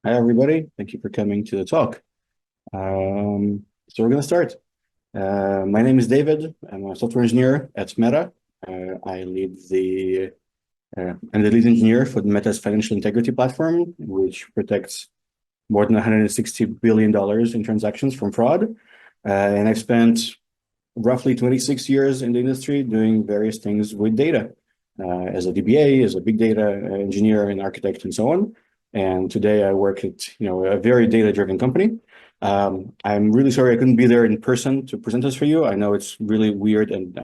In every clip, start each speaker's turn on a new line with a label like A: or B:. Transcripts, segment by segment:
A: Hi, everybody. Thank you for coming to the talk. So we're going to start. My name is David. I'm a software engineer at Meta. I'm the lead engineer for Meta's financial integrity platform, which protects more than $160 billion in transactions from fraud. And I've spent roughly 26 years in the industry doing various things with data, as a DBA, as a big data engineer and architect, and so on. And today I work at a very data-driven company. I'm really sorry I couldn't be there in person to present this for you. I know it's really weird and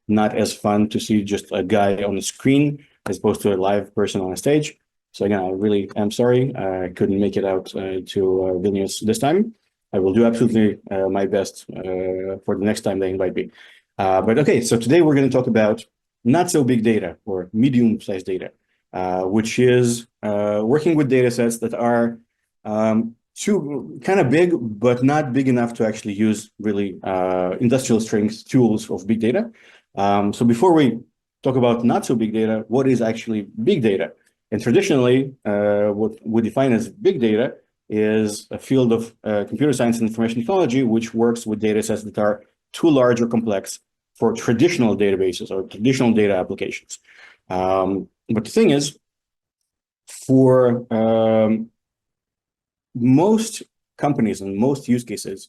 A: not as fun to see just a guy on the screen as opposed to a live person on a stage. So again, I really am sorry I couldn't make it out to Vilnius this time. I will do absolutely my best for the next time they invite me. But okay, so today we're going to talk about not so big data or medium-sized data, which is working with data sets that are too kind of big, but not big enough to actually use really industrial strength tools of big data. So before we talk about not so big data, what is actually big data? And traditionally, what we define as big data is a field of computer science and information technology, which works with data sets that are too large or complex for traditional databases or traditional data applications. But the thing is, for most companies and most use cases,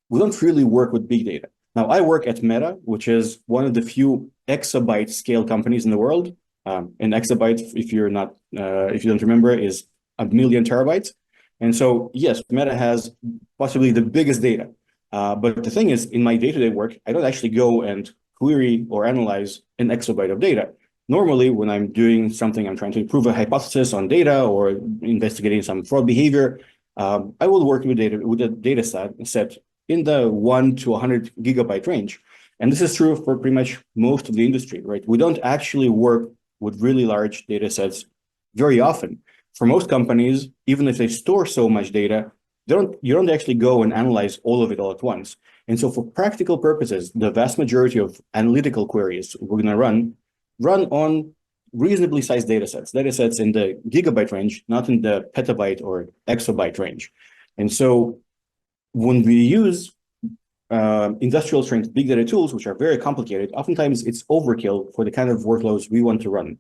A: we don't really work with big data. Now, I work at Meta, which is one of the few exabyte scale companies in the world. An exabyte, if you don't remember, is 1,000,000 terabytes. And so, yes, Meta has possibly the biggest data. But the thing is, in my day-to-day work, I don't actually go and query or analyze an exabyte of data. Normally, when I'm doing something, I'm trying to prove a hypothesis on data or investigating some fraud behavior, I will work with a data set in the 1 to 100 gigabyte range. And this is true for pretty much most of the industry, right? We don't actually work with really large data sets very often. For most companies, even if they store so much data, you don't actually go and analyze all of it all at once. And so for practical purposes, the vast majority of analytical queries we're going to run on reasonably sized data sets in the gigabyte range, not in the petabyte or exabyte range. And so when we use industrial strength big data tools, which are very complicated, oftentimes it's overkill for the kind of workloads we want to run.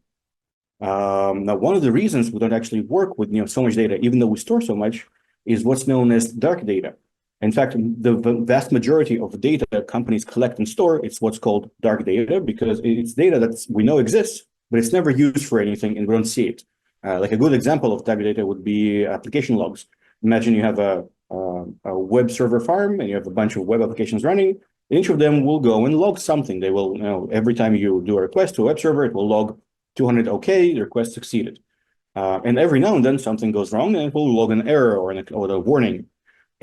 A: Now, one of the reasons we don't actually work with so much data, even though we store so much, is what's known as dark data. In fact, the vast majority of data companies collect and store, it's what's called dark data, because it's data that we know exists, but it's never used for anything and we don't see it. Like a good example of dark data would be application logs. Imagine you have a web server farm and you have a bunch of web applications running. Each of them will go and log something. They will, every time you do a request to a web server, it will log 200 OK, the request succeeded. And every now and then something goes wrong and it will log an error or a warning.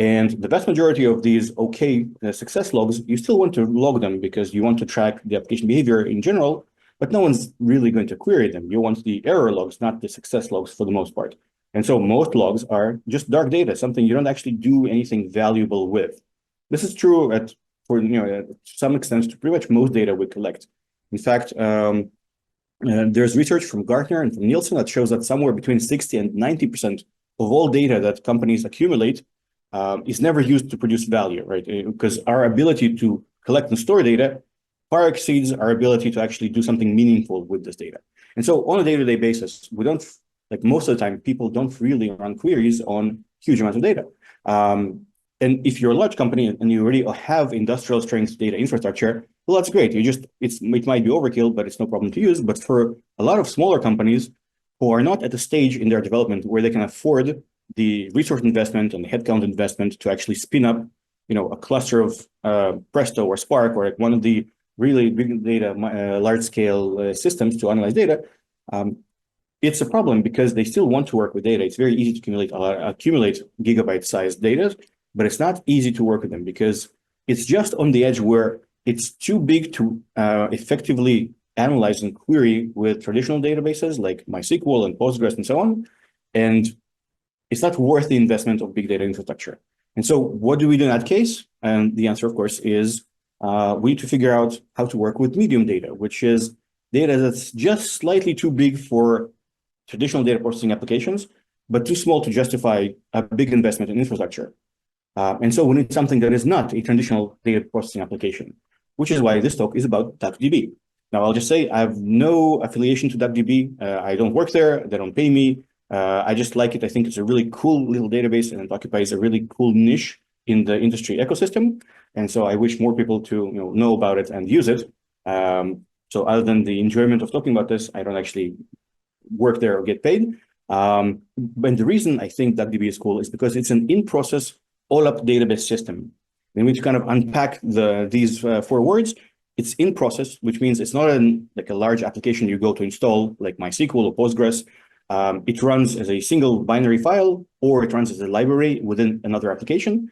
A: And the vast majority of these OK success logs, you still want to log them because you want to track the application behavior in general, but no one's really going to query them. You want the error logs, not the success logs for the most part. And so most logs are just dark data, something you don't actually do anything valuable with. This is true to some extent to pretty much most data we collect. In fact, there's research from Gartner and from Nielsen that shows that somewhere between 60 and 90% of all data that companies accumulate is never used to produce value, right? Because our ability to collect and store data far exceeds our ability to actually do something meaningful with this data. And so on a day-to-day basis, we don't, like most of the time, people don't really run queries on huge amounts of data. And if you're a large company and you already have industrial strength data infrastructure, well, that's great. It might be overkill, but it's no problem to use. But for a lot of smaller companies who are not at the stage in their development where they can afford the resource investment and the headcount investment to actually spin up, a cluster of Presto or Spark or like one of the really big data, large-scale systems to analyze data, it's a problem because they still want to work with data. It's very easy to accumulate gigabyte-sized data, but it's not easy to work with them because it's just on the edge where it's too big to effectively analyze and query with traditional databases like MySQL and Postgres and so on. And it's not worth the investment of big data infrastructure. And so what do we do in that case? And the answer, of course, is we need to figure out how to work with medium data, which is data that's just slightly too big for traditional data processing applications, but too small to justify a big investment in infrastructure. And so we need something that is not a traditional data processing application, which is why this talk is about DuckDB. Now, I'll just say I have no affiliation to DuckDB. I don't work there. They don't pay me. I just like it. I think it's a really cool little database, and it occupies a really cool niche in the industry ecosystem. And so I wish more people to know about it and use it. So other than the enjoyment of talking about this, I don't actually work there or get paid. But the reason I think DuckDB is cool is because it's an in-process all-up database system. And we need to kind of unpack these 4 words. It's in process, which means it's not like a large application you go to install, like MySQL or Postgres. It runs as a single binary file, or it runs as a library within another application.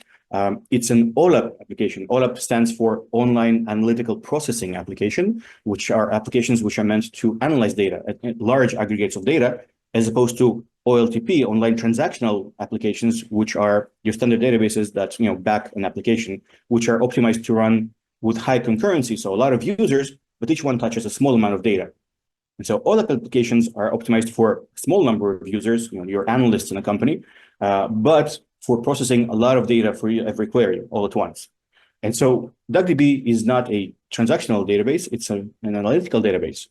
A: It's an OLAP application. OLAP stands for Online Analytical Processing Application, which are applications which are meant to analyze data, large aggregates of data, as opposed to OLTP, online transactional applications, which are your standard databases that back an application, which are optimized to run with high concurrency, so a lot of users, but each one touches a small amount of data. And so all applications are optimized for a small number of users, your analysts in a company, but for processing a lot of data for every query all at once. And so DuckDB is not a transactional database, it's an analytical database.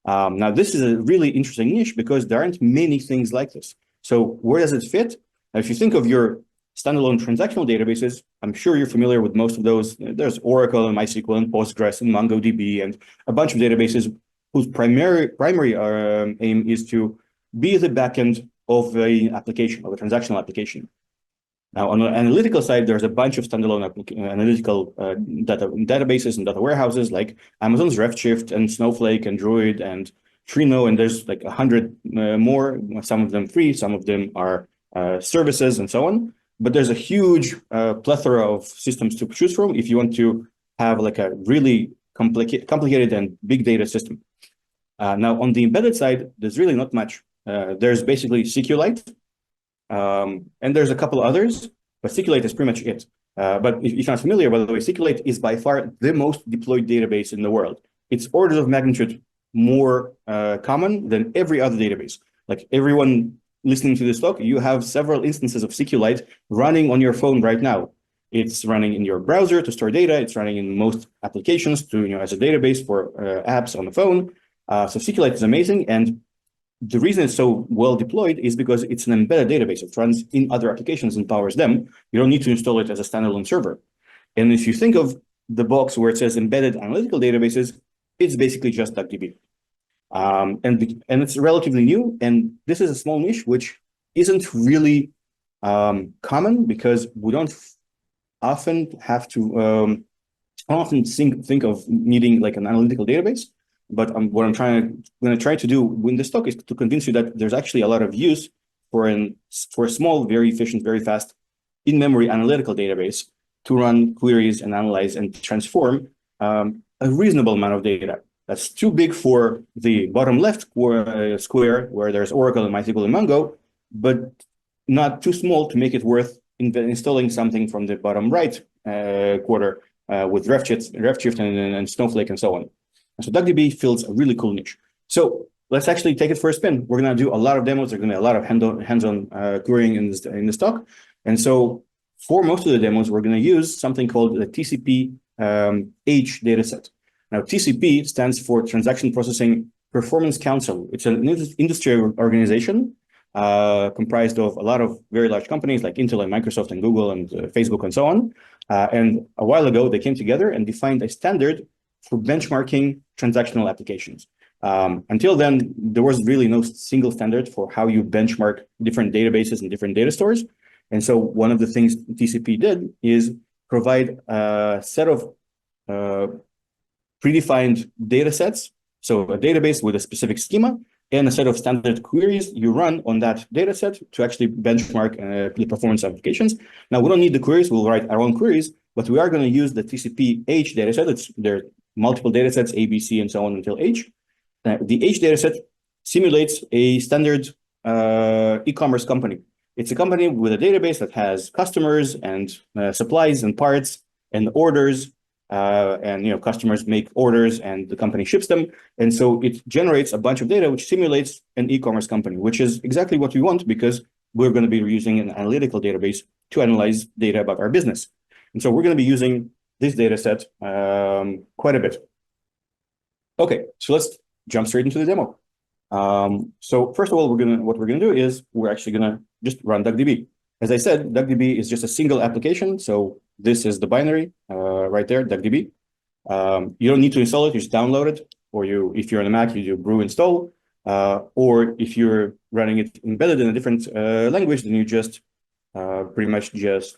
A: Now, this is a really interesting niche because there aren't many things like this. So where does it fit? Now, if you think of your standalone transactional databases, I'm sure you're familiar with most of those. There's Oracle and MySQL and Postgres and MongoDB and a bunch of databases whose primary aim is to be the backend of an application, of a transactional application. Now, on the analytical side, there's a bunch of standalone analytical databases and data warehouses like Amazon's Redshift and Snowflake and Druid and Trino, and there's like 100 more, some of them free, some of them are services and so on. But there's a huge plethora of systems to choose from if you want to have like a really complicated and big data system. Now, on the embedded side, there's really not much. There's basically SQLite, and there's a couple others, but SQLite is pretty much it. But if you're not familiar, by the way, SQLite is by far the most deployed database in the world. It's orders of magnitude more common than every other database. Like everyone listening to this talk, you have several instances of SQLite running on your phone right now. It's running in your browser to store data. It's running in most applications to, as a database for apps on the phone. So SQLite is amazing. And the reason it's so well deployed is because it's an embedded database. It runs in other applications and powers them. You don't need to install it as a standalone server. And if you think of the box where it says embedded analytical databases, it's basically just DuckDB. And it's relatively new. And this is a small niche, which isn't really common because we don't often have to think of needing like an analytical database. But what I'm going to try to do in this talk is to convince you that there's actually a lot of use for a small, very efficient, very fast in-memory analytical database to run queries and analyze and transform a reasonable amount of data. That's too big for the bottom left square where there's Oracle and MySQL and Mongo, but not too small to make it worth installing something from the bottom right quarter with Redshift and Snowflake and so on. So DuckDB fills a really cool niche. So let's actually take it for a spin. We're going to do a lot of demos. There's going to be a lot of hands-on querying in this talk. And so for most of the demos, we're going to use something called the TCP-H dataset. Now, TCP stands for Transaction Processing Performance Council. It's an industry organization comprised of a lot of very large companies like Intel and Microsoft and Google and Facebook and so on. And a while ago, they came together and defined a standard for benchmarking transactional applications. Until then, there was really no single standard for how you benchmark different databases and different data stores. And so one of the things TCP did is provide a set of predefined data sets. So a database with a specific schema and a set of standard queries you run on that data set to actually benchmark the performance of applications. Now, we don't need the queries. We'll write our own queries, but we are going to use the TCP-H dataset. There are multiple datasets, A, B, C, and so on until H. The H dataset simulates a standard e-commerce company. It's a company with a database that has customers and supplies and parts and orders, and customers make orders and the company ships them. And so it generates a bunch of data which simulates an e-commerce company, which is exactly what we want because we're going to be using an analytical database to analyze data about our business. And so we're going to be using this data set quite a bit. Okay, so let's jump straight into the demo. So first of all, what we're gonna do is we're actually gonna just run DuckDB. As I said, DuckDB is just a single application. So this is the binary right there, DuckDB. You don't need to install it, you just download it, or if you're on a Mac, you do brew install, or if you're running it embedded in a different language, then you just pretty much just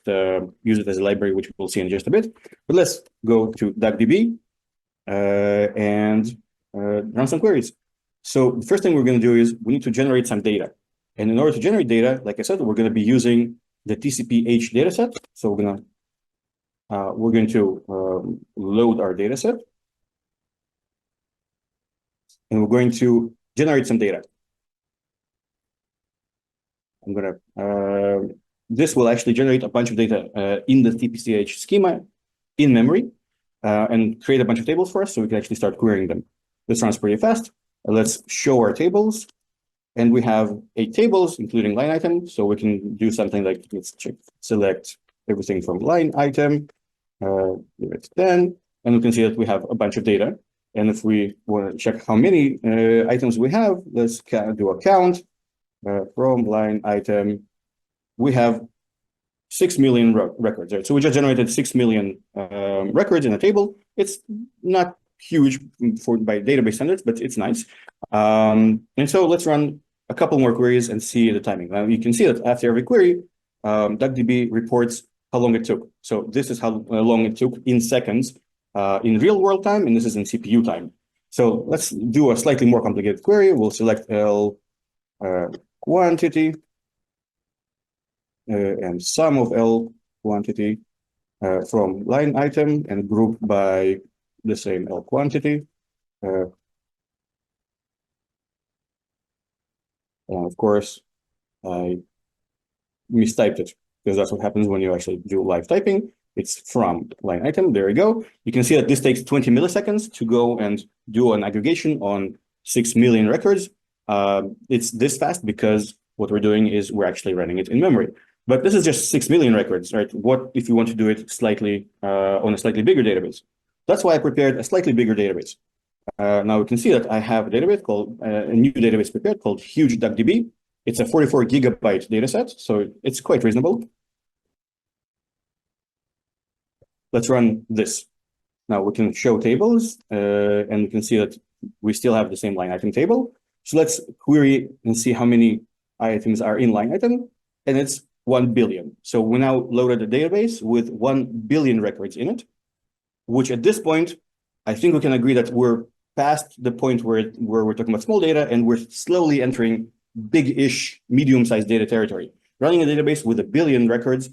A: use it as a library, which we'll see in just a bit. But let's go to DuckDB and run some queries. So the first thing we're going to do is we need to generate some data. And in order to generate data, like I said, we're going to be using the TCP-H dataset. So we're going to load our dataset. And we're going to generate some data. I'm going to, this will actually generate a bunch of data in the TCP-H schema in memory and create a bunch of tables for us so we can actually start querying them. This runs pretty fast. Let's show our tables. And we have 8 tables, including line item. So we can do something like, let's select everything from line item, give it 10, and we can see that we have a bunch of data. And if we want to check how many items we have, let's do a count from line item. We have 6 million records, right? So we just generated 6 million records in a table. It's not huge by database standards, but it's nice. And so let's run a couple more queries and see the timing. Now you can see that after every query, DuckDB reports how long it took. So this is how long it took in seconds in real world time, and this is in CPU time. So let's do a slightly more complicated query. We'll select L quantity and sum of L quantity from line item and group by the same L quantity. And of course, I mistyped it because that's what happens when you actually do live typing. It's from line item. There you go. You can see that this takes 20 milliseconds to go and do an aggregation on 6 million records. It's this fast because what we're doing is we're actually running it in memory. But this is just 6 million records, right? What if you want to do it slightly on a slightly bigger database? That's why I prepared a slightly bigger database. Now we can see that I have a database called a new database prepared called Huge DuckDB. It's a 44 gigabyte data set, so it's quite reasonable. Let's run this. Now we can show tables, and we can see that we still have the same line item table. So let's query and see how many items are in line item, and it's 1 billion. So we now loaded a database with 1 billion records in it, which at this point, I think we can agree that we're past the point where we're talking about small data and we're slowly entering big-ish, medium-sized data territory. Running a database with 1 billion records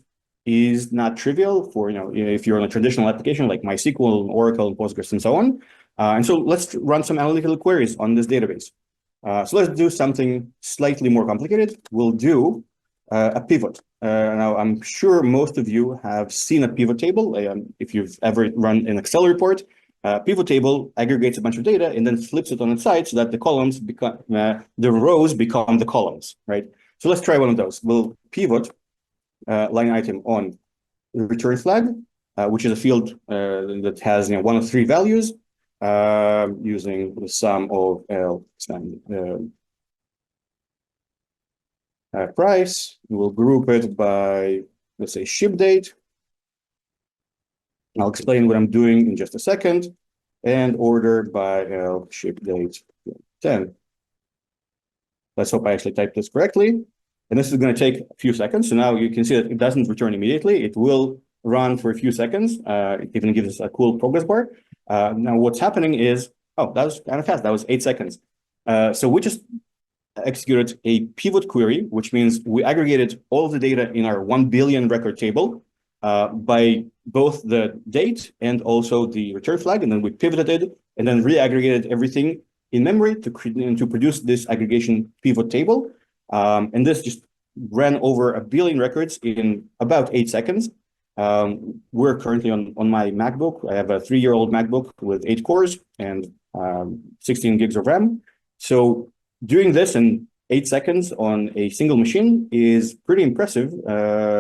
A: is not trivial for, if you're on a traditional application like MySQL, Oracle, and Postgres, and so on. And so let's run some analytical queries on this database. So let's do something slightly more complicated. We'll do a pivot. Now, I'm sure most of you have seen a pivot table. If you've ever run an Excel report, pivot table aggregates a bunch of data and then flips it on its side so that the columns become, the rows become the columns, right? So let's try one of those. We'll pivot line item on return flag, which is a field that has 1 of 3 values using the sum of L price. We'll group it by, let's say, ship date. I'll explain what I'm doing in just a second, and order by L ship date 10. Let's hope I actually typed this correctly. And this is going to take a few seconds. So now you can see that it doesn't return immediately. It will run for a few seconds. It even gives us a cool progress bar. Now what's happening is, oh, that was kind of fast. That was 8 seconds. So we just executed a pivot query, which means we aggregated all of the data in our 1 billion record table by both the date and also the return flag, and then we pivoted it and then re-aggregated everything in memory to produce this aggregation pivot table. And this just ran over 1 billion records in about 8 seconds. We're currently on my MacBook. I have a 3-year-old MacBook with 8 cores and 16 gigs of RAM. So doing this in 8 seconds on a single machine is pretty impressive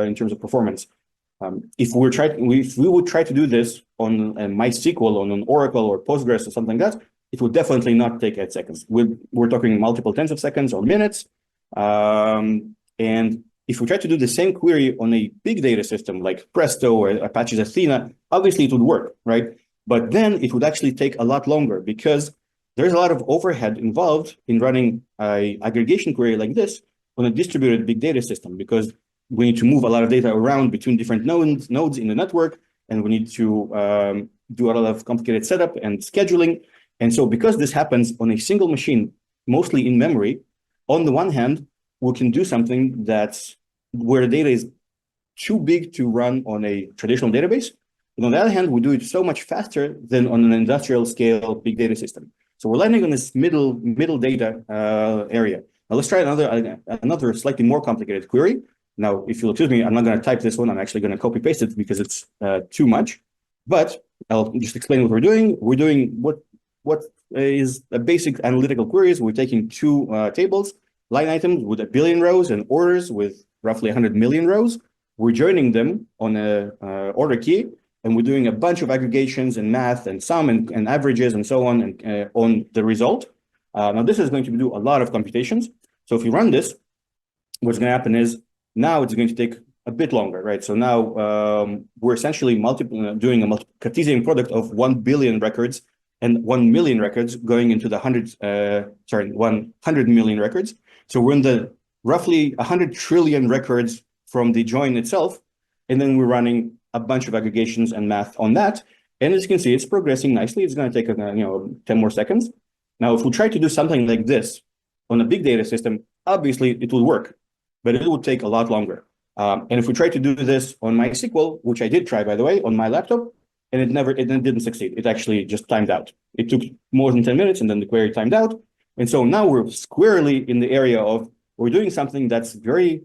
A: in terms of performance. If we would try to do this on a MySQL, on an Oracle or Postgres or something like that, it would definitely not take 8 seconds. We're talking multiple tens of seconds or minutes. And if we try to do the same query on a big data system like Presto or Apache's Athena, obviously it would work, right? But then it would actually take a lot longer because there's a lot of overhead involved in running an aggregation query like this on a distributed big data system, because we need to move a lot of data around between different nodes in the network, and we need to do a lot of complicated setup and scheduling. And so because this happens on a single machine, mostly in memory, on the one hand, we can do something that's where the data is too big to run on a traditional database. And on the other hand, we do it so much faster than on an industrial scale big data system. So we're landing on this middle data area. Now let's try another slightly more complicated query. Now, if you'll excuse me, I'm not going to type this one. I'm actually going to copy paste it because it's too much. But I'll just explain what we're doing. We're doing what is a basic analytical queries. We're taking two tables, line items with 1 billion rows and orders with roughly 100 million rows. We're joining them on a order key, and we're doing a bunch of aggregations and math and sum and averages and so on and on the result. Now, this is going to do a lot of computations. So if you run this, what's going to happen is now it's going to take a bit longer, right? So now we're essentially doing a Cartesian product of 1 billion records and 1 million records going into the 100 million records. So we're in the roughly 100 trillion records from the join itself. And then we're running a bunch of aggregations and math on that. And as you can see, it's progressing nicely. It's going to take 10 more seconds. Now, if we try to do something like this on a big data system, obviously it will work, but it would take a lot longer. And if we try to do this on MySQL, which I did try, by the way, on my laptop, and it didn't succeed. It actually just timed out. It took more than 10 minutes, and then the query timed out. And so now we're squarely in the area of we're doing something that's very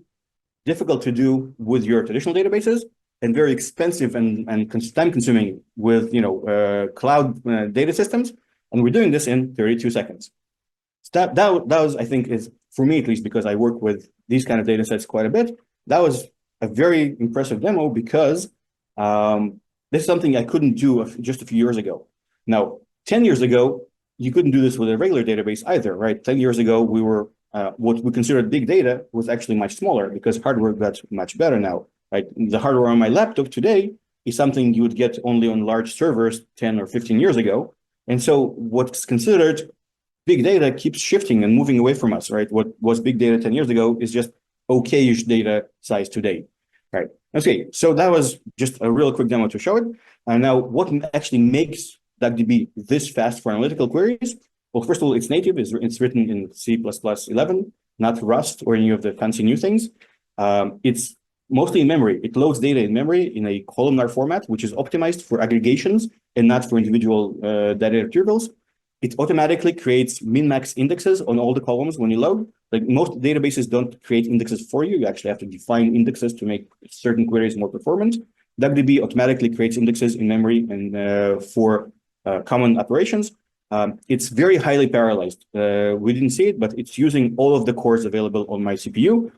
A: difficult to do with your traditional databases and very expensive and time-consuming with cloud data systems. And we're doing this in 32 seconds. So that was, I think, is for me at least, because I work with these kind of data sets quite a bit. That was a very impressive demo because this is something I couldn't do just a few years ago. Now, 10 years ago, you couldn't do this with a regular database either, right? 10 years ago, we were what we considered big data was actually much smaller because hardware got much better now, right? The hardware on my laptop today is something you would get only on large servers 10 or 15 years ago. And so what's considered big data keeps shifting and moving away from us, right? What was big data 10 years ago is just okay-ish data size today, right? Okay, so that was just a real quick demo to show it. And now what actually makes DuckDB this fast for analytical queries? Well, first of all, it's native. It's written in C++11, not Rust or any of the fancy new things. It's mostly in memory. It loads data in memory in a columnar format, which is optimized for aggregations and not for individual data retrievals. It automatically creates min-max indexes on all the columns when you load. Like most databases don't create indexes for you. You actually have to define indexes to make certain queries more performant. DuckDB automatically creates indexes in memory and for common operations. It's very highly parallelized. We didn't see it, but it's using all of the cores available on my CPU.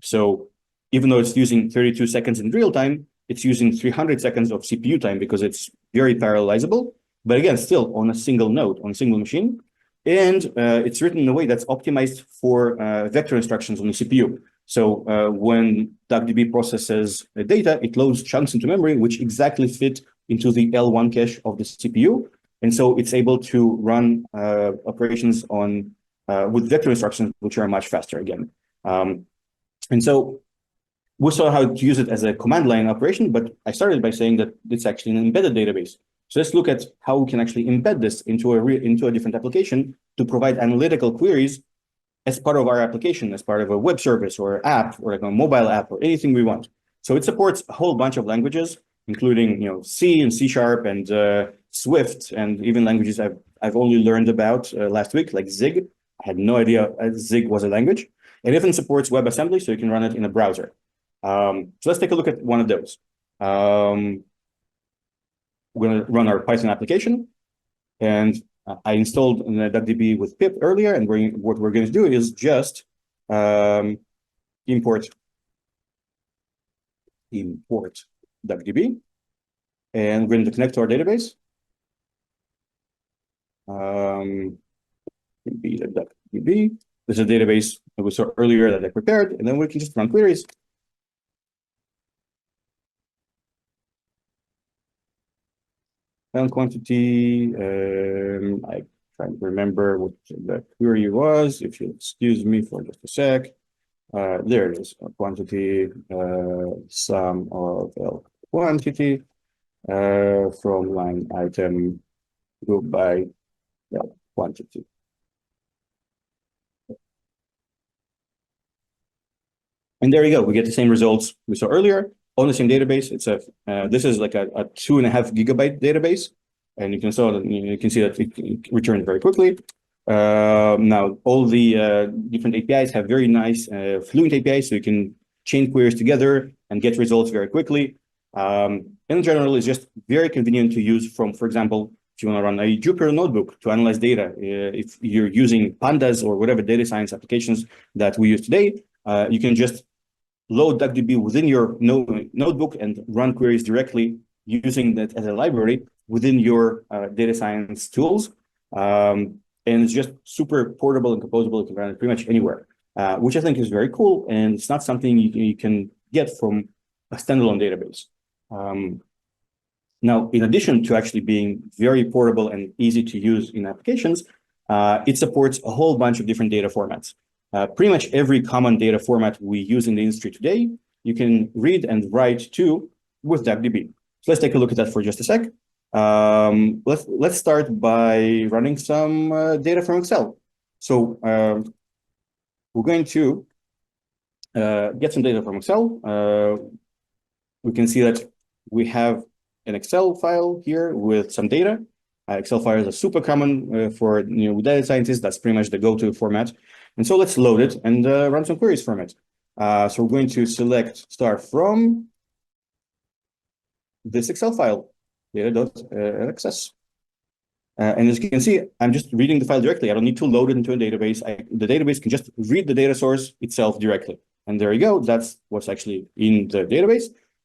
A: So even though it's using 32 seconds in real time, it's using 300 seconds of CPU time because it's very parallelizable. But again, still on a single node, on a single machine. And it's written in a way that's optimized for vector instructions on the CPU. So when DuckDB processes data, it loads chunks into memory, which exactly fit into the L1 cache of the CPU. And so it's able to run operations on with vector instructions, which are much faster again. And so we saw how to use it as a command line operation, but I started by saying that it's actually an embedded database. So let's look at how we can actually embed this into a different application to provide analytical queries as part of our application, as part of a web service or app or like a mobile app or anything we want. So it supports a whole bunch of languages, including C and C# and Swift, and even languages I've only learned about last week, like Zig. I had no idea Zig was a language. It even supports WebAssembly, so you can run it in a browser. So let's take a look at one of those. We're going to run our Python application, and I installed DuckDB with pip earlier, and what we're going to do is just import DuckDB, and we're going to connect to our database. Be the DuckDB. This is a database that we saw earlier that I prepared, and then we can just run queries. Found quantity. I'm trying to remember what the query was. If you'll excuse me for just a sec. There it is. Quantity, sum of L quantity from line item group by L quantity. And there you go. We get the same results we saw earlier on the same database. It's this is like a 2.5 gigabyte database, and you can see that it returned very quickly. Now all the different APIs have very nice fluent APIs, so you can chain queries together and get results very quickly. In general, it's just very convenient to use from, for example, if you want to run a Jupyter notebook to analyze data, if you're using pandas or whatever data science applications that we use today, you can just load DuckDB within your notebook and run queries directly using that as a library within your data science tools. And it's just super portable and composable. You can run it pretty much anywhere, which I think is very cool. And it's not something you can get from a standalone database. Now, in addition to actually being very portable and easy to use in applications, it supports a whole bunch of different data formats. Pretty much every common data format we use in the industry today, you can read and write to with DuckDB. So let's take a look at that for just a sec. Let's start by running some data from Excel. So we're going to get some data from Excel. We can see that we have an Excel file here with some data. Excel files are super common for data scientists. That's pretty much the go-to format. And so let's load it and run some queries from it. So we're going to select start from this Excel file, data.access. And as you can see, I'm just reading the file directly. I don't need to load it into a database. The database can just read the data source itself directly. And there you go. That's what's actually in the database.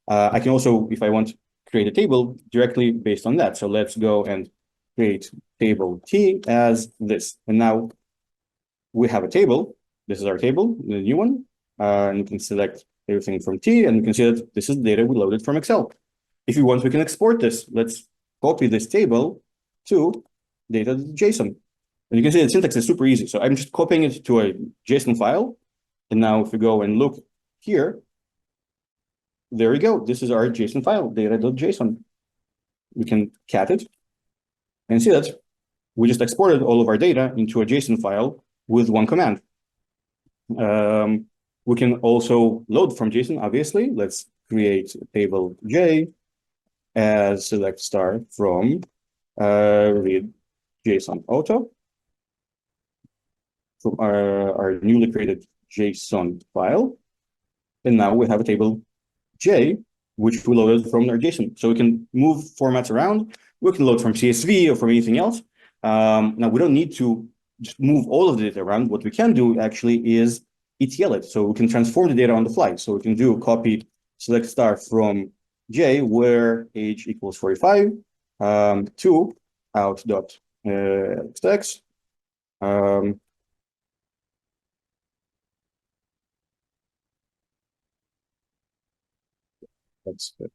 A: I can also, if I want, create a table directly based on that. So let's go and create table T as this. And now we have a table. This is our table, the new one. And you can select everything from T, and you can see that this is the data we loaded from Excel. If you want, we can export this. Let's copy this table to data.json. And you can see the syntax is super easy. So I'm just copying it to a JSON file. And now if we go and look here, there we go. This is our JSON file, data.json. We can cat it and see that we just exported all of our data into a JSON file with one command. We can also load from JSON, obviously. Let's create a table J as select star from read JSON auto from our newly created JSON file. And now we have a table J, which we loaded from our JSON. So we can move formats around. We can load from CSV or from anything else. Now we don't need to just move all of the data around. What we can do actually is ETL it. So we can transform the data on the fly. So we can do copy select star from J where age equals 45 to out.xx. That's good.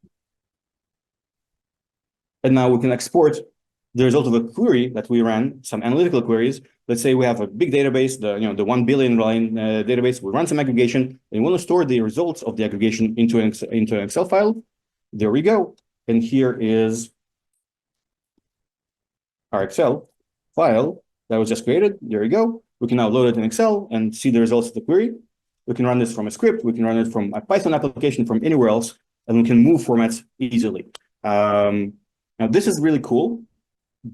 A: And now we can export the result of a query that we ran, some analytical queries. Let's say we have a big database, the 1 billion line database. We run some aggregation, and we want to store the results of the aggregation into an Excel file. There we go. And here is our Excel file that was just created. There we go. We can now load it in Excel and see the results of the query. We can run this from a script. We can run it from a Python application, from anywhere else, and we can move formats easily. Now, this is really cool.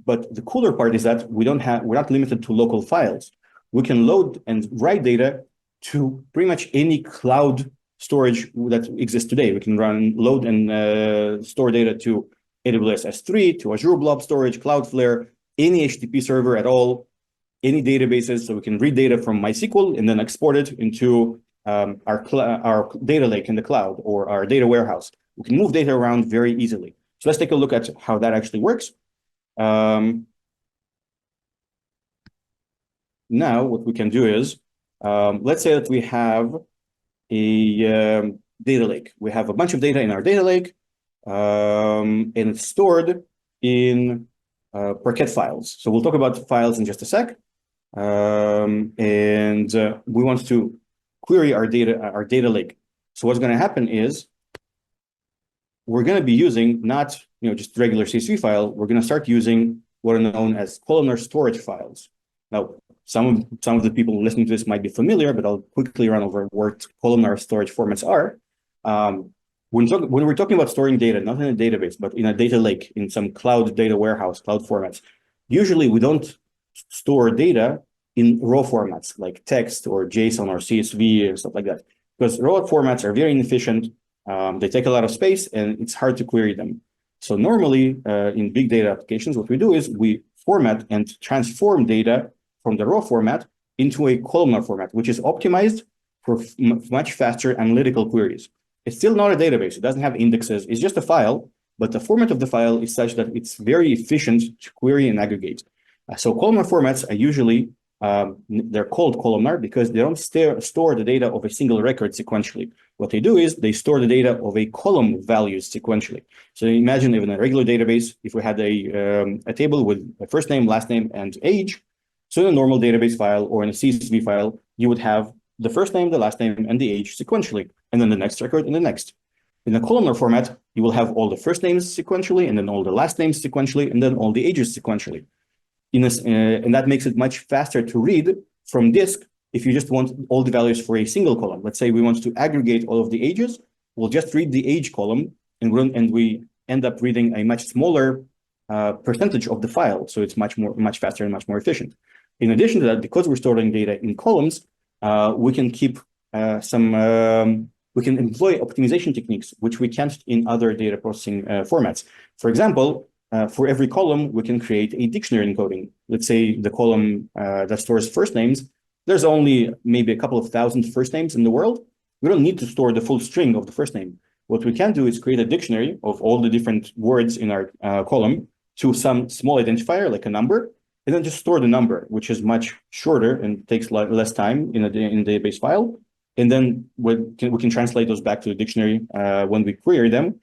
A: But the cooler part is that we're not limited to local files. We can load and write data to pretty much any cloud storage that exists today. We can load and store data to AWS S3, to Azure Blob Storage, Cloudflare, any HTTP server at all, any databases, so we can read data from MySQL and then export it into our data lake in the cloud or our data warehouse. We can move data around very easily. So let's take a look at how that actually works. Now, what we can do is, let's say that we have a data lake. We have a bunch of data in our data lake, and it's stored in Parquet files. So we'll talk about files in just a sec. We want to query our data lake. So what's going to happen is we're going to be using not just regular CSV file. We're going to start using what are known as columnar storage files. Now, some of the people listening to this might be familiar, but I'll quickly run over what columnar storage formats are. When we're talking about storing data, not in a database, but in a data lake, in some cloud data warehouse, cloud formats, usually we don't store data in raw formats like text or JSON or CSV and stuff like that, because raw formats are very inefficient. They take a lot of space and it's hard to query them. So normally in big data applications, what we do is we format and transform data from the raw format into a columnar format, which is optimized for much faster analytical queries. It's still not a database. It doesn't have indexes. It's just a file, but the format of the file is such that it's very efficient to query and aggregate. So columnar formats are usually, they're called columnar because they don't store the data of a single record sequentially. What they do is they store the data of a column values sequentially. So imagine if in a regular database, if we had a table with a first name, last name, and age. So in a normal database file or in a CSV file, you would have the first name, the last name, and the age sequentially, and then the next record and the next. In a columnar format, you will have all the first names sequentially, and then all the last names sequentially, and then all the ages sequentially. And that makes it much faster to read from disk if you just want all the values for a single column. Let's say we want to aggregate all of the ages, we'll just read the age column, and we end up reading a much smaller percentage of the file. So it's much faster and much more efficient. In addition to that, because we're storing data in columns, we can keep we can employ optimization techniques, which we can't in other data processing formats. For example, for every column, we can create a dictionary encoding. Let's say the column that stores first names, there's only maybe a couple of thousand first names in the world. We don't need to store the full string of the first name. What we can do is create a dictionary of all the different words in our column to some small identifier, like a number, and then just store the number, which is much shorter and takes less time in a database file. And then we can translate those back to the dictionary when we query them.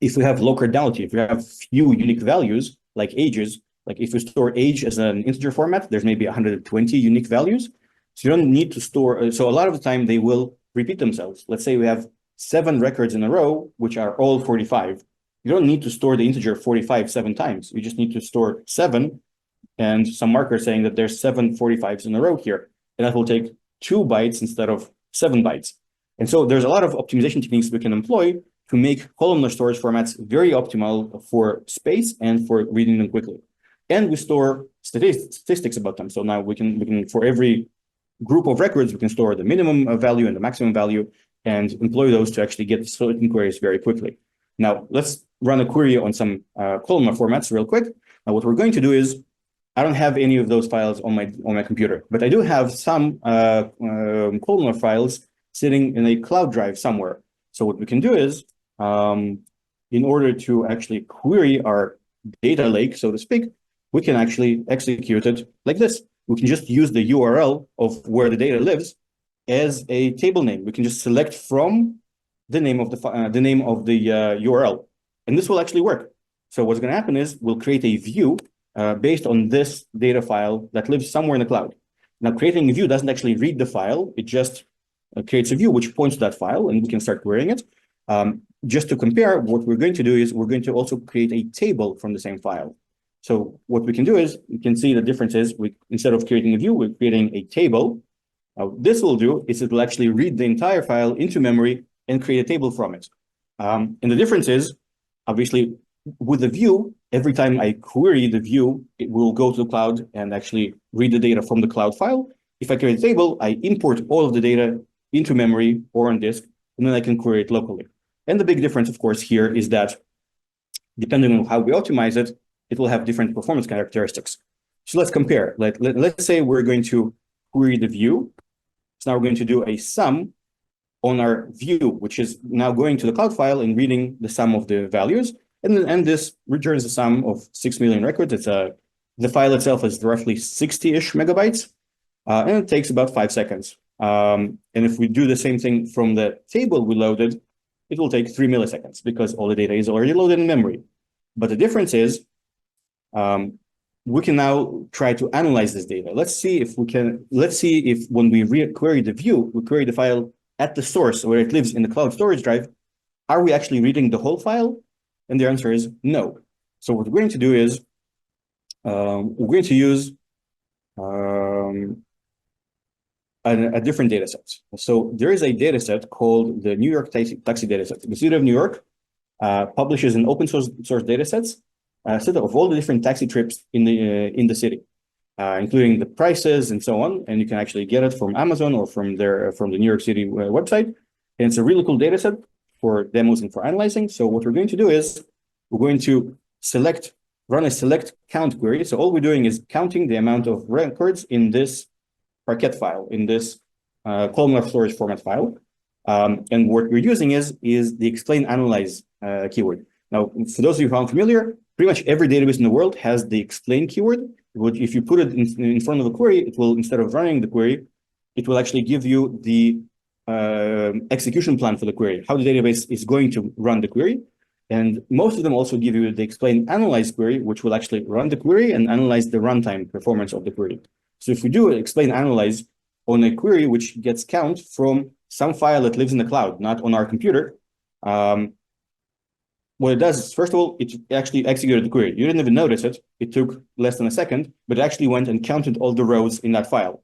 A: If we have low cardinality, if we have few unique values like ages, like if we store age as an integer format, there's maybe 120 unique values. So you don't need to store. So a lot of the time they will repeat themselves. Let's say we have 7 records in a row, which are all 45. You don't need to store the integer 45 7 times. You just need to store 7 and some marker saying that there's 7 45s in a row here. And that will take 2 bytes instead of 7 bytes. And so there's a lot of optimization techniques we can employ to make columnar storage formats very optimal for space and for reading them quickly. And we store statistics about them. So now we can for every group of records, we can store the minimum value and the maximum value and employ those to actually get certain queries very quickly. Now, let's run a query on some columnar formats real quick. Now, what we're going to do is, I don't have any of those files on my computer, but I do have some columnar files sitting in a cloud drive somewhere. So what we can do is, in order to actually query our data lake, so to speak, we can actually execute it like this. We can just use the URL of where the data lives as a table name. We can just select from the name of the URL, and this will actually work. So what's going to happen is we'll create a view based on this data file that lives somewhere in the cloud. Now, creating a view doesn't actually read the file. It just creates a view which points to that file, and we can start querying it. Just to compare, what we're going to do is we're going to also create a table from the same file. So what we can do is, you can see the difference is, instead of creating a view, we're creating a table. This will do is it will actually read the entire file into memory and create a table from it. And the difference is, obviously, with the view, every time I query the view, it will go to the cloud and actually read the data from the cloud file. If I create a table, I import all of the data into memory or on disk, and then I can query it locally. And the big difference, of course, here is that depending on how we optimize it, it will have different performance characteristics. So let's compare. Let's say we're going to query the view. So now we're going to do a sum on our view, which is now going to the cloud file and reading the sum of the values. And this returns the sum of 6 million records. The file itself is roughly 60-ish megabytes, and it takes about 5 seconds. And if we do the same thing from the table we loaded, it will take 3 milliseconds because all the data is already loaded in memory. But the difference is we can now try to analyze this data. Let's see if when we query the view, we query the file at the source where it lives in the cloud storage drive, are we actually reading the whole file? And the answer is no. So what we're going to do is we're going to use a different data set. So there is a data set called the New York taxi data set. The city of New York publishes an open source data sets set of all the different taxi trips in the city, including the prices and so on. And you can actually get it from Amazon or from the New York City website. And it's a really cool data set for demos and for analyzing. So what we're going to do is we're going to run a select count query. So all we're doing is counting the amount of records in this Parquet file, in this columnar storage format file. And what we're using is the explain analyze keyword. Now, for those of you who aren't familiar, pretty much every database in the world has the explain keyword. If you put it in front of a query, it will, instead of running the query, it will actually give you the execution plan for the query, how the database is going to run the query. And most of them also give you the explain analyze query, which will actually run the query and analyze the runtime performance of the query. So if we do explain analyze on a query which gets count from some file that lives in the cloud, not on our computer, what it does is, first of all, it actually executed the query. You didn't even notice it. It took less than a second, but it actually went and counted all the rows in that file.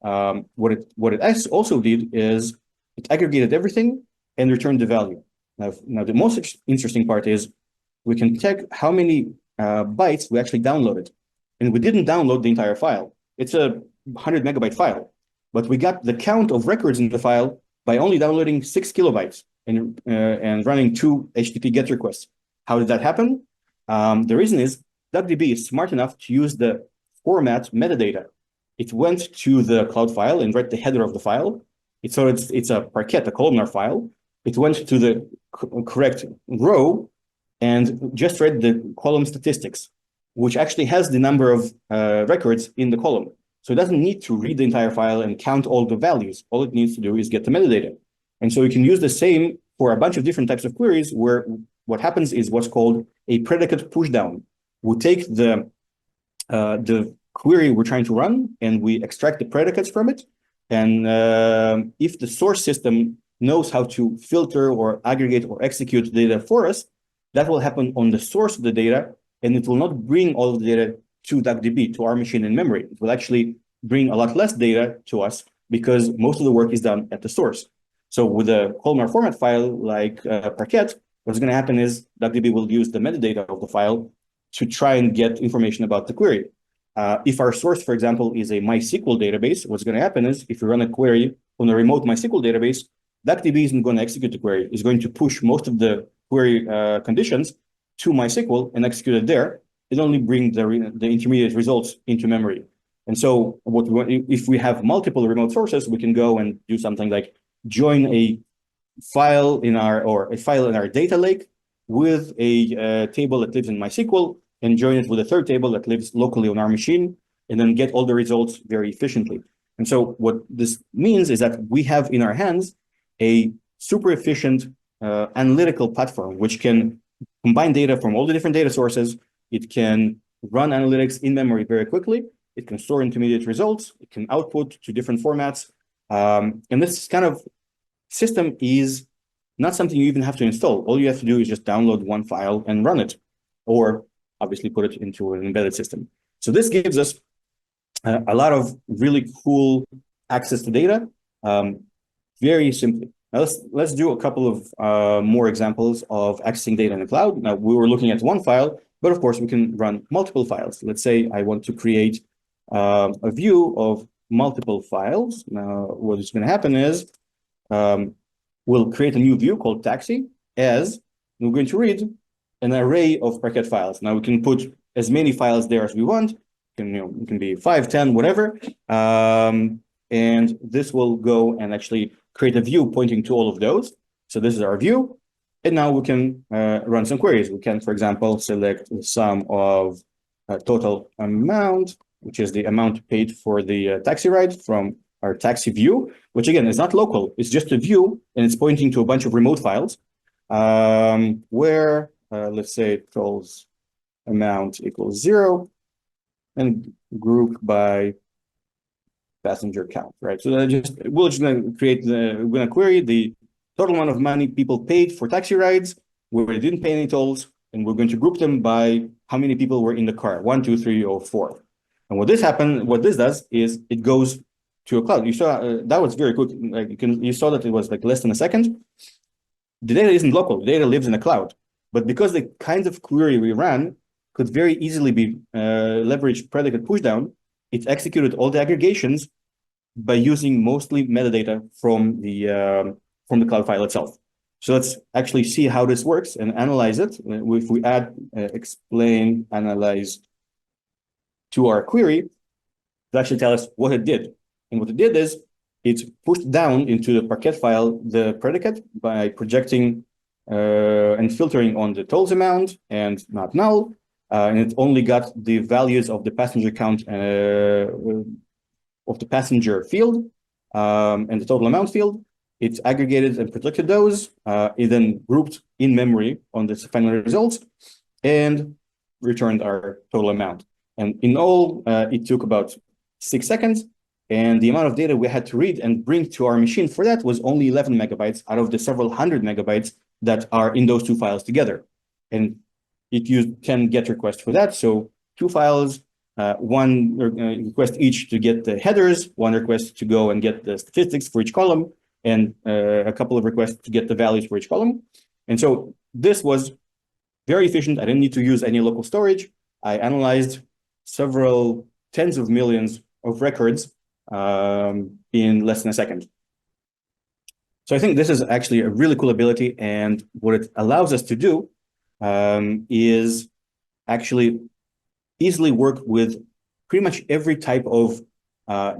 A: What it also did is it aggregated everything and returned the value. Now the most interesting part is we can check how many bytes we actually downloaded. And we didn't download the entire file. It's a 100 megabyte file, but we got the count of records in the file by only downloading 6 kilobytes and running 2 HTTP GET requests. How did that happen? The reason is DuckDB is smart enough to use the format metadata. It went to the cloud file and read the header of the file. It's a Parquet, a columnar file. It went to the correct row and just read the column statistics, which actually has the number of records in the column. So it doesn't need to read the entire file and count all the values. All it needs to do is get the metadata. And so you can use the same for a bunch of different types of queries where what happens is what's called a predicate pushdown. We take the query we're trying to run and we extract the predicates from it. And if the source system knows how to filter or aggregate or execute data for us, that will happen on the source of the data, and it will not bring all of the data to DuckDB, to our machine in memory. It will actually bring a lot less data to us because most of the work is done at the source. So with a columnar format file like Parquet, what's going to happen is DuckDB will use the metadata of the file to try and get information about the query. If our source, for example, is a MySQL database, what's going to happen is if you run a query on a remote MySQL database, DuckDB isn't going to execute the query. It's going to push most of the query conditions to MySQL and execute it there. It only brings the intermediate results into memory. And so if we have multiple remote sources, we can go and do something like join a file in our data lake with a table that lives in MySQL and join it with a third table that lives locally on our machine, and then get all the results very efficiently. And so what this means is that we have in our hands a super efficient analytical platform, which can combine data from all the different data sources. It can run analytics in memory very quickly. It can store intermediate results. It can output to different formats. And this kind of system is not something you even have to install. All you have to do is just download one file and run it, or obviously put it into an embedded system. So this gives us a lot of really cool access to data very simply. Now let's do a couple of more examples of accessing data in the cloud. Now we were looking at one file, but of course we can run multiple files. Let's say I want to create a view of multiple files. Now what is going to happen is we'll create a new view called taxi as we're going to read an array of Parquet files. Now we can put as many files there as we want. It can be 5, 10, whatever. And this will go and actually create a view pointing to all of those. So this is our view. And now we can run some queries. We can, for example, select the sum of total amount, which is the amount paid for the taxi ride from our taxi view, which again is not local. It's just a view, and it's pointing to a bunch of remote files where, let's say, totals amount equals 0, and group by passenger count, right? So we're just going to create we're going to query the total amount of money people paid for taxi rides where they didn't pay any tolls, and we're going to group them by how many people were in the car, 1, 2, 3, or 4. And what this does is it goes to a cloud. You saw that was very quick. Like you saw that it was like less than a second. The data isn't local. The data lives in a cloud. But because the kinds of query we ran could very easily be leveraged predicate pushdown, it executed all the aggregations by using mostly metadata from the cloud file itself. So let's actually see how this works and analyze it. If we add explain analyze to our query, it actually tell us what it did. And what it did is it pushed down into the Parquet file the predicate by projecting and filtering on the tolls amount and not null. And it only got the values of the passenger count of the passenger field and the total amount field. It aggregated and projected those. It then grouped in memory on the final results and returned our total amount. And in all, it took about 6 seconds. And the amount of data we had to read and bring to our machine for that was only 11 megabytes out of the several hundred megabytes that are in those two files together. And it used 10 GET requests for that. So 2 files, one request each to get the headers, 1 request to go and get the statistics for each column, and a couple of requests to get the values for each column. And so this was very efficient. I didn't need to use any local storage. I analyzed several tens of millions of records in less than a second. So I think this is actually a really cool ability. And what it allows us to do is actually easily work with pretty much every type of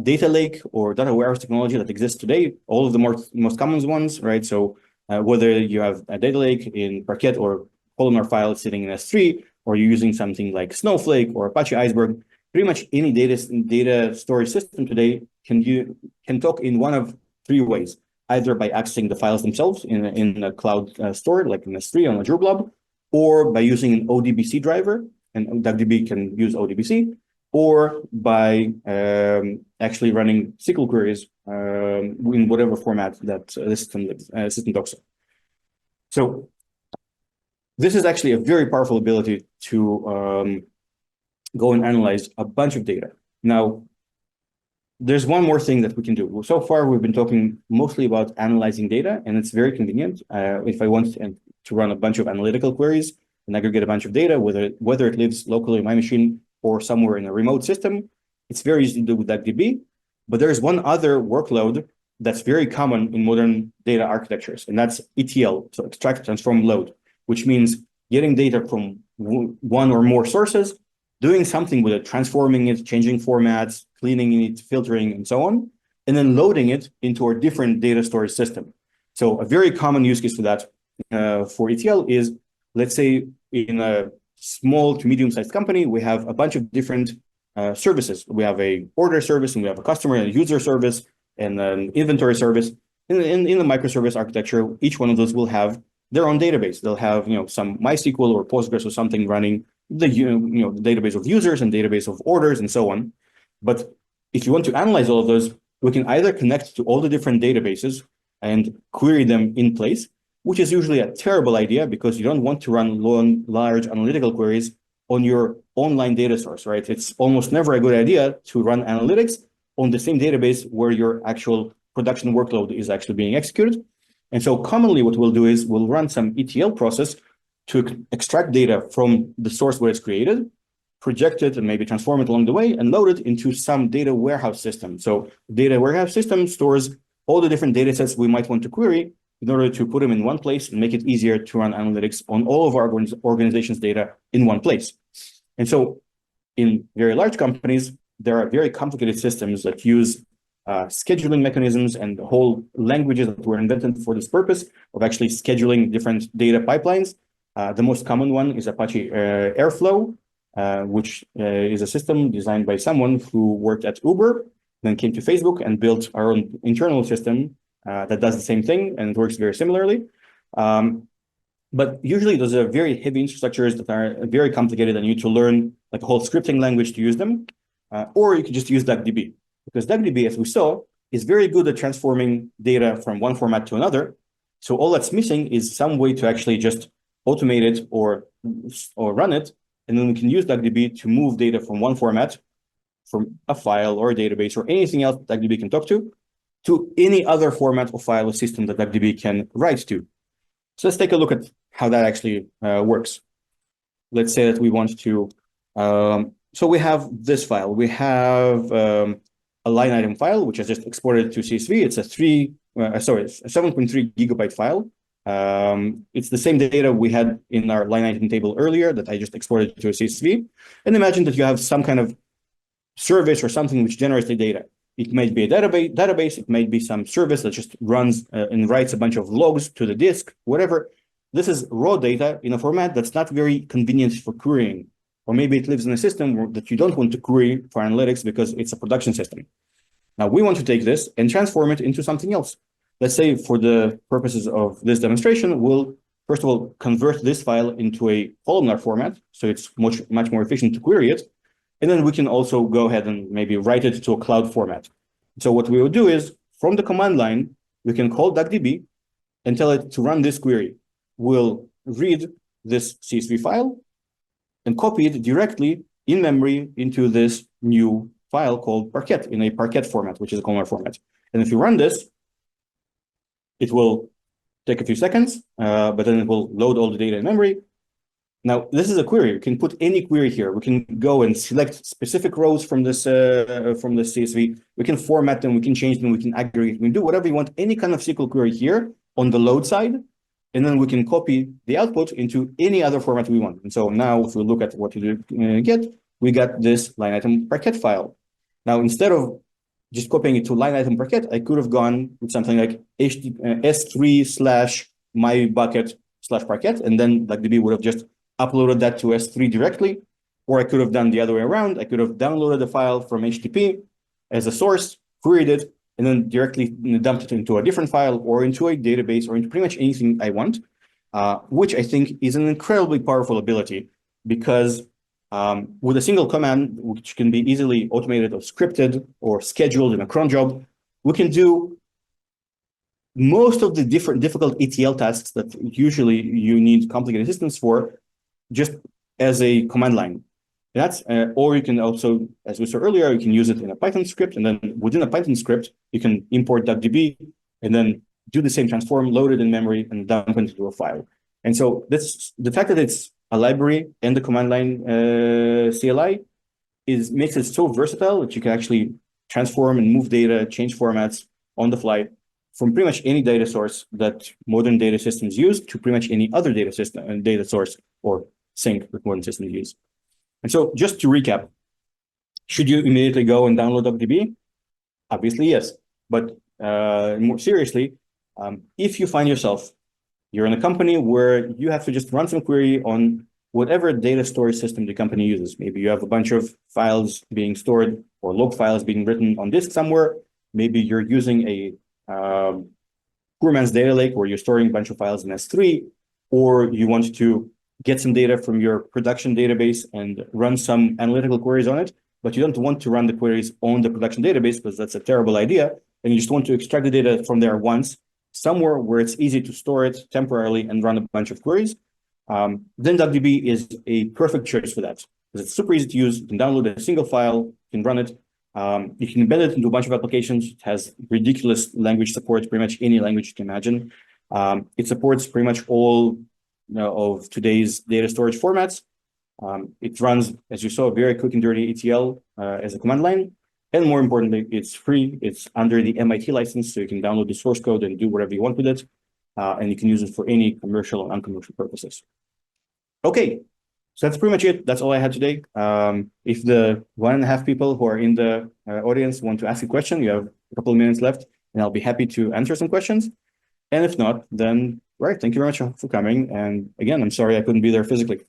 A: data lake or data warehouse technology that exists today, all of the most common ones, right? So whether you have a data lake in Parquet or columnar file sitting in S3, or you're using something like Snowflake or Apache Iceberg, pretty much any data storage system today can talk in one of 3 ways, either by accessing the files themselves in a cloud store, like in S3 on Azure Blob, or by using an ODBC driver, and DuckDB can use ODBC, or by actually running SQL queries in whatever format that the system talks. So this is actually a very powerful ability to go and analyze a bunch of data. Now, there's one more thing that we can do. So far, we've been talking mostly about analyzing data, and it's very convenient. If I want to run a bunch of analytical queries and aggregate a bunch of data, whether it lives locally in my machine or somewhere in a remote system, it's very easy to do with DuckDB. But there's one other workload that's very common in modern data architectures, and that's ETL, so extract, transform, load, which means getting data from one or more sources, doing something with it, transforming it, changing formats, cleaning it, filtering, and so on, and then loading it into our different data storage system. So a very common use case for that for ETL is, let's say in a small to medium-sized company, we have a bunch of different services. We have a order service, and we have a customer and a user service, and an inventory service. In the microservice architecture, each one of those will have their own database. They'll have some MySQL or Postgres or something running the the database of users and database of orders and so on. But if you want to analyze all of those, we can either connect to all the different databases and query them in place, which is usually a terrible idea because you don't want to run large analytical queries on your online data source, right? It's almost never a good idea to run analytics on the same database where your actual production workload is actually being executed. And so commonly what we'll do is we'll run some ETL process to extract data from the source where it's created, project it and maybe transform it along the way, and load it into some data warehouse system. So data warehouse system stores all the different data sets we might want to query in order to put them in one place and make it easier to run analytics on all of our organization's data in one place. And so in very large companies, there are very complicated systems that use scheduling mechanisms and whole languages that were invented for this purpose of actually scheduling different data pipelines. The most common one is Apache Airflow, which is a system designed by someone who worked at Uber, then came to Facebook and built our own internal system that does the same thing, and it works very similarly. But usually those are very heavy infrastructures that are very complicated and you need to learn like a whole scripting language to use them. Or you can just use DuckDB, because DuckDB, as we saw, is very good at transforming data from one format to another. So all that's missing is some way to actually just automate it or run it. And then we can use DuckDB to move data from one format, from a file or a database or anything else that DuckDB can talk to any other format or file or system that DuckDB can write to. So let's take a look at how that actually works. Let's say that we want to, so we have this file. We have a line item file, which is just exported to CSV. It's a 7.3 gigabyte file. It's the same data we had in our line item table earlier that I just exported to a CSV. And imagine that you have some kind of service or something which generates the data. It might be a database, it might be some service that just runs and writes a bunch of logs to the disk, whatever. This is raw data in a format that's not very convenient for querying. Or maybe it lives in a system that you don't want to query for analytics because it's a production system. Now we want to take this and transform it into something else. Let's say for the purposes of this demonstration, we'll first of all convert this file into a columnar format, so it's much more efficient to query it. And then we can also go ahead and maybe write it to a cloud format. So what we will do is, from the command line, we can call DuckDB and tell it to run this query. We'll read this CSV file and copy it directly in memory into this new file called Parquet, in a Parquet format, which is a columnar format. And if you run this, it will take a few seconds, but then it will load all the data in memory. Now, this is a query. We can put any query here. We can go and select specific rows from this CSV. We can format them. We can change them. We can aggregate. We can do whatever you want, any kind of SQL query here on the load side. And then we can copy the output into any other format we want. And so now if we look at what you get, we got this line item Parquet file. Now, instead of just copying it to line item Parquet, I could have gone with something like s3/mybucket/Parquet, and then DuckDB would have just uploaded that to S3 directly, or I could have done the other way around. I could have downloaded the file from HTTP as a source, queried it, and then directly dumped it into a different file or into a database or into pretty much anything I want, which I think is an incredibly powerful ability because with a single command, which can be easily automated or scripted or scheduled in a cron job, we can do most of the difficult ETL tasks that usually you need complicated systems for, just as a command line. That's or you can also, as we saw earlier, you can use it in a Python script, and then within a Python script, you can import DuckDB and then do the same transform, load it in memory, and dump it into a file. And so this, the fact that it's a library and the command line CLI makes it so versatile that you can actually transform and move data, change formats on the fly from pretty much any data source that modern data systems use to pretty much any other data source or sync that modern systems use. And so just to recap, should you immediately go and download DuckDB? Obviously, yes. But more seriously, if you find yourself, you're in a company where you have to just run some query on whatever data storage system the company uses. Maybe you have a bunch of files being stored or log files being written on disk somewhere. Maybe you're using a poor man's data lake where you're storing a bunch of files in S3, or you want to get some data from your production database and run some analytical queries on it, but you don't want to run the queries on the production database because that's a terrible idea. And you just want to extract the data from there once, somewhere where it's easy to store it temporarily and run a bunch of queries. Then DuckDB is a perfect choice for that because it's super easy to use. You can download a single file, you can run it. You can embed it into a bunch of applications. It has ridiculous language support, pretty much any language you can imagine. It supports pretty much all of today's data storage formats. It runs, as you saw, very quick and dirty ETL as a command line. And more importantly, it's free. It's under the MIT license, so you can download the source code and do whatever you want with it. And you can use it for any commercial and uncommercial purposes. Okay, So that's pretty much it. That's all I had today. If the 1.5 people who are in the audience want to ask a question, you have a couple of minutes left, and I'll be happy to answer some questions. And if not, then, right, thank you very much for coming. And again, I'm sorry I couldn't be there physically.